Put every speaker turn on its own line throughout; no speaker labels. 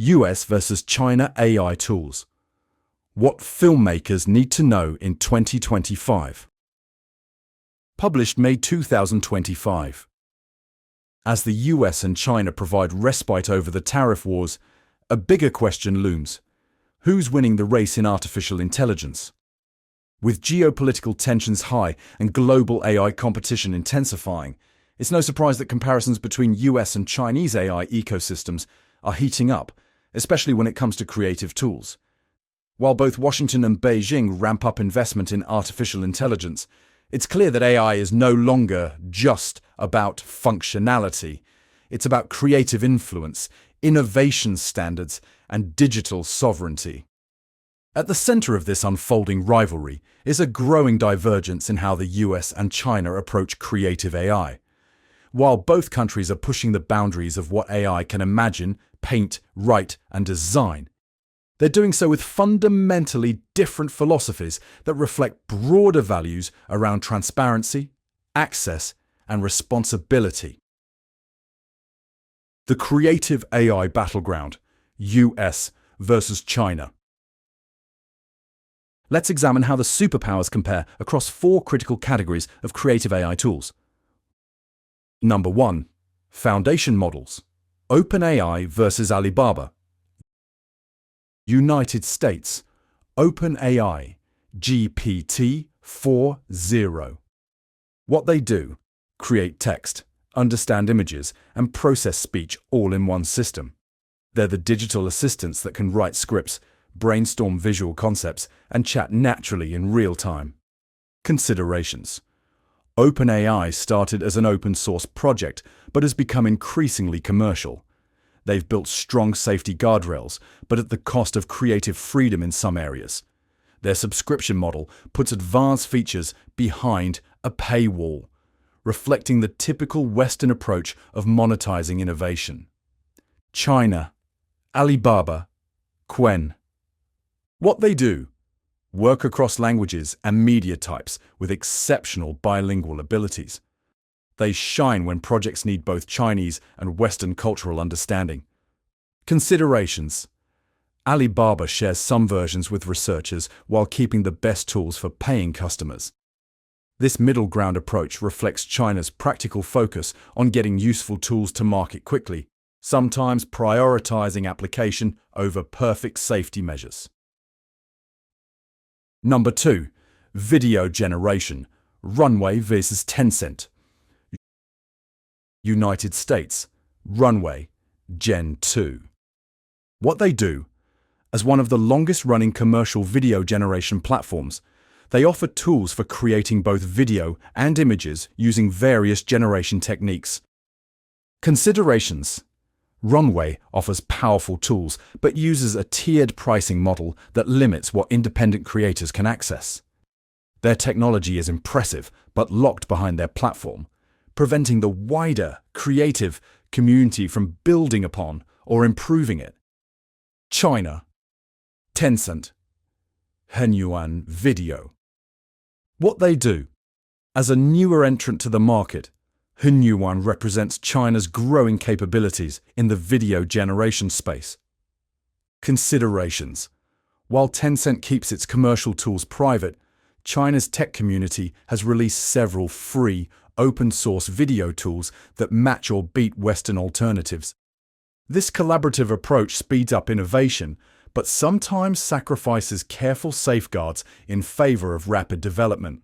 US versus China AI tools. What filmmakers need to know in 2025. Published May 2025. As the US and China provide respite over the tariff wars, a bigger question looms. Who's winning the race in artificial intelligence? With geopolitical tensions high and global AI competition intensifying, it's no surprise that comparisons between US and Chinese AI ecosystems are heating up, especially when it comes to creative tools. While both Washington and Beijing ramp up investment in artificial intelligence, it's clear that AI is no longer just about functionality. It's about creative influence, innovation standards, and digital sovereignty. At the center of this unfolding rivalry is a growing divergence in how the US and China approach creative AI. While both countries are pushing the boundaries of what AI can imagine, paint, write, and design, they're doing so with fundamentally different philosophies that reflect broader values around transparency, access, and responsibility. The creative AI battleground, US versus China. Let's examine how the superpowers compare across 4 critical categories of creative AI tools. Number 1. Foundation models. OpenAI versus Alibaba. United States. OpenAI. GPT-4.0. What they do: create text, understand images, and process speech all in one system. They're the digital assistants that can write scripts, brainstorm visual concepts, and chat naturally in real time. Considerations. OpenAI started as an open-source project, but has become increasingly commercial. They've built strong safety guardrails, but at the cost of creative freedom in some areas. Their subscription model puts advanced features behind a paywall, reflecting the typical Western approach of monetizing innovation. China. Alibaba. Qwen. What they do: work across languages and media types with exceptional bilingual abilities. They shine when projects need both Chinese and Western cultural understanding. Considerations. Alibaba shares some versions with researchers while keeping the best tools for paying customers. This middle ground approach reflects China's practical focus on getting useful tools to market quickly, sometimes prioritizing application over perfect safety measures. Number 2. Video generation. Runway versus Tencent. United States. Runway. Gen 2. What they do: as one of the longest-running commercial video generation platforms, they offer tools for creating both video and images using various generation techniques. Considerations. Runway offers powerful tools but uses a tiered pricing model that limits what independent creators can access. Their technology is impressive but locked behind their platform, preventing the wider creative community from building upon or improving it. China. Tencent. Henyuan Video. What they do: as a newer entrant to the market, Henyuan represents China's growing capabilities in the video generation space. Considerations. While Tencent keeps its commercial tools private, China's tech community has released several free, open-source video tools that match or beat Western alternatives. This collaborative approach speeds up innovation, but sometimes sacrifices careful safeguards in favor of rapid development.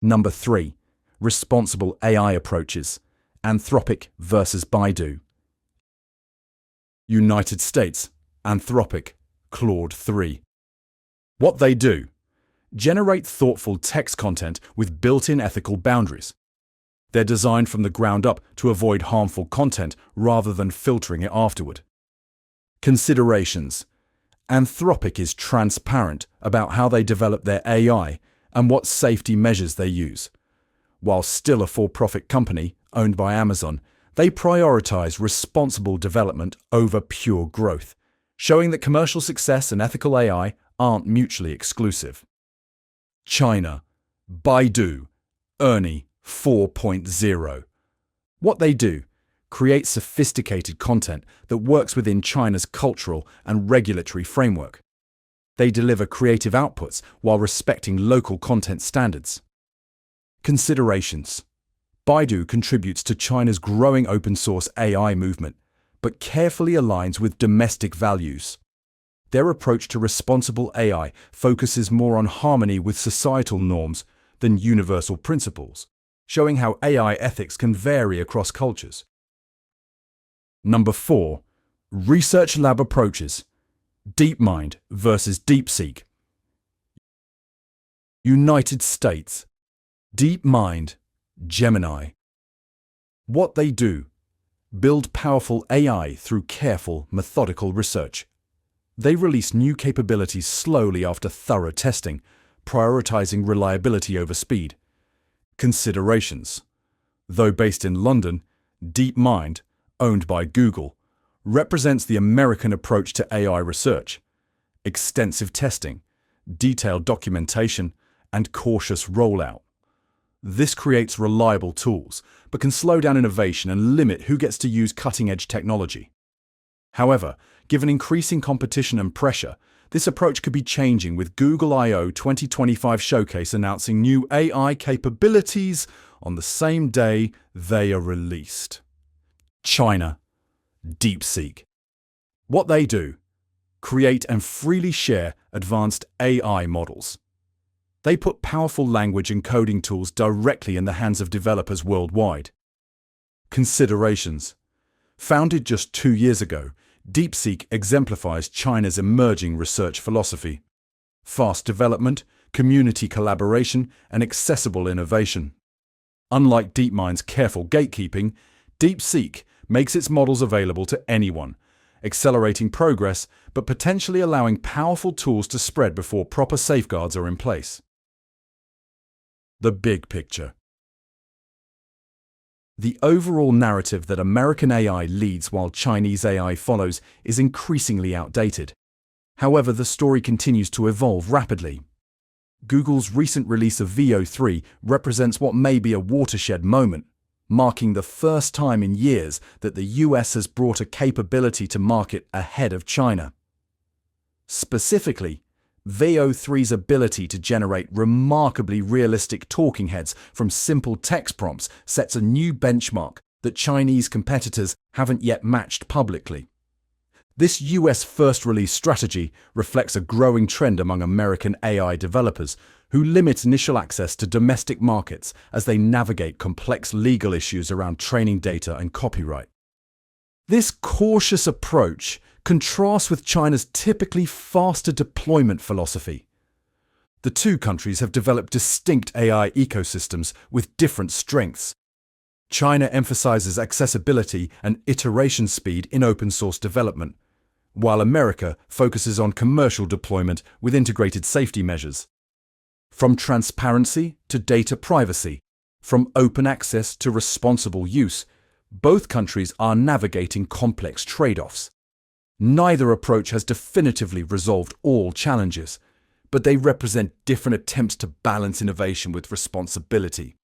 Number 3. Responsible AI approaches. Anthropic versus Baidu. United States. Anthropic. Claude 3. What they do: generate thoughtful text content with built-in ethical boundaries. They're designed from the ground up to avoid harmful content rather than filtering it afterward. Considerations. Anthropic is transparent about how they develop their AI and what safety measures they use. While still a for-profit company owned by Amazon, they prioritize responsible development over pure growth, showing that commercial success and ethical AI aren't mutually exclusive. China. Baidu. ERNIE 4.0. What they do: create sophisticated content that works within China's cultural and regulatory framework. They deliver creative outputs while respecting local content standards. Considerations. Baidu contributes to China's growing open-source AI movement, but carefully aligns with domestic values. Their approach to responsible AI focuses more on harmony with societal norms than universal principles, showing how AI ethics can vary across cultures. Number 4. Research lab approaches. DeepMind versus DeepSeek. United States. DeepMind, Gemini. What they do: build powerful AI through careful, methodical research. They release new capabilities slowly after thorough testing, prioritizing reliability over speed. Considerations. Though based in London, DeepMind, owned by Google, represents the American approach to AI research. Extensive testing, detailed documentation, and cautious rollout. This creates reliable tools, but can slow down innovation and limit who gets to use cutting-edge technology. However, given increasing competition and pressure, this approach could be changing, with Google I/O 2025 Showcase announcing new AI capabilities on the same day they are released. China. DeepSeek. What they do: create and freely share advanced AI models. They put powerful language and coding tools directly in the hands of developers worldwide. Considerations. Founded just 2 years ago, DeepSeek exemplifies China's emerging research philosophy: fast development, community collaboration, and accessible innovation. Unlike DeepMind's careful gatekeeping, DeepSeek makes its models available to anyone, accelerating progress but potentially allowing powerful tools to spread before proper safeguards are in place. The big picture. The overall narrative that American AI leads while Chinese AI follows is increasingly outdated. However, the story continues to evolve rapidly. Google's recent release of Veo 3 represents what may be a watershed moment, marking the first time in years that the US has brought a capability to market ahead of China. Specifically, Veo 3's ability to generate remarkably realistic talking heads from simple text prompts sets a new benchmark that Chinese competitors haven't yet matched publicly. This US first release strategy reflects a growing trend among American AI developers who limit initial access to domestic markets as they navigate complex legal issues around training data and copyright. This cautious approach contrasts with China's typically faster deployment philosophy. The two countries have developed distinct AI ecosystems with different strengths. China emphasizes accessibility and iteration speed in open-source development, while America focuses on commercial deployment with integrated safety measures. From transparency to data privacy, from open access to responsible use, both countries are navigating complex trade-offs. Neither approach has definitively resolved all challenges, but they represent different attempts to balance innovation with responsibility.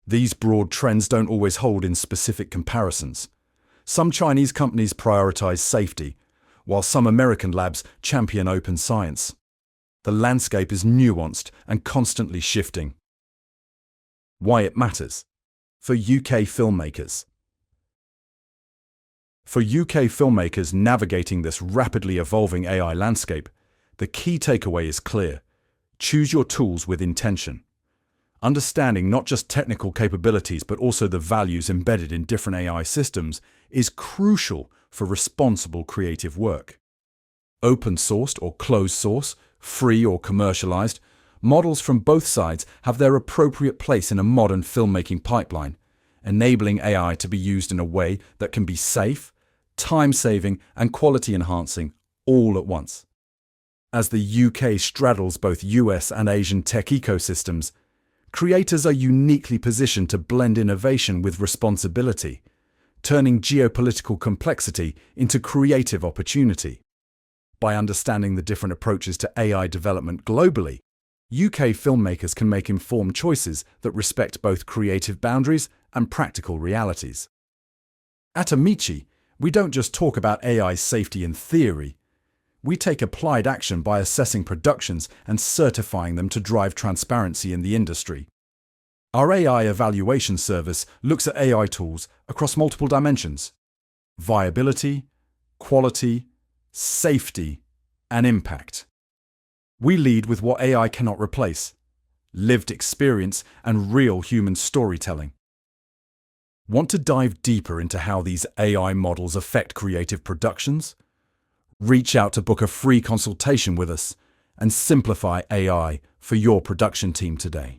These broad trends don't always hold in specific comparisons. Some Chinese companies prioritize safety, while some American labs champion open science. The landscape is nuanced and constantly shifting. Why it matters. For UK filmmakers. For UK filmmakers navigating this rapidly evolving AI landscape, the key takeaway is clear: choose your tools with intention. Understanding not just technical capabilities but also the values embedded in different AI systems is crucial for responsible creative work. Open-sourced or closed-source, free or commercialized, models from both sides have their appropriate place in a modern filmmaking pipeline, enabling AI to be used in a way that can be safe, time-saving, and quality-enhancing all at once. As the UK straddles both US and Asian tech ecosystems, creators are uniquely positioned to blend innovation with responsibility, turning geopolitical complexity into creative opportunity. By understanding the different approaches to AI development globally, UK filmmakers can make informed choices that respect both creative boundaries and practical realities. At AIMICI, we don't just talk about AI safety in theory. We take applied action by assessing productions and certifying them to drive transparency in the industry. Our AI evaluation service looks at AI tools across multiple dimensions: viability, quality, safety, and impact. We lead with what AI cannot replace: lived experience and real human storytelling. Want to dive deeper into how these AI models affect creative productions? Reach out to book a free consultation with us and simplify AI for your production team today.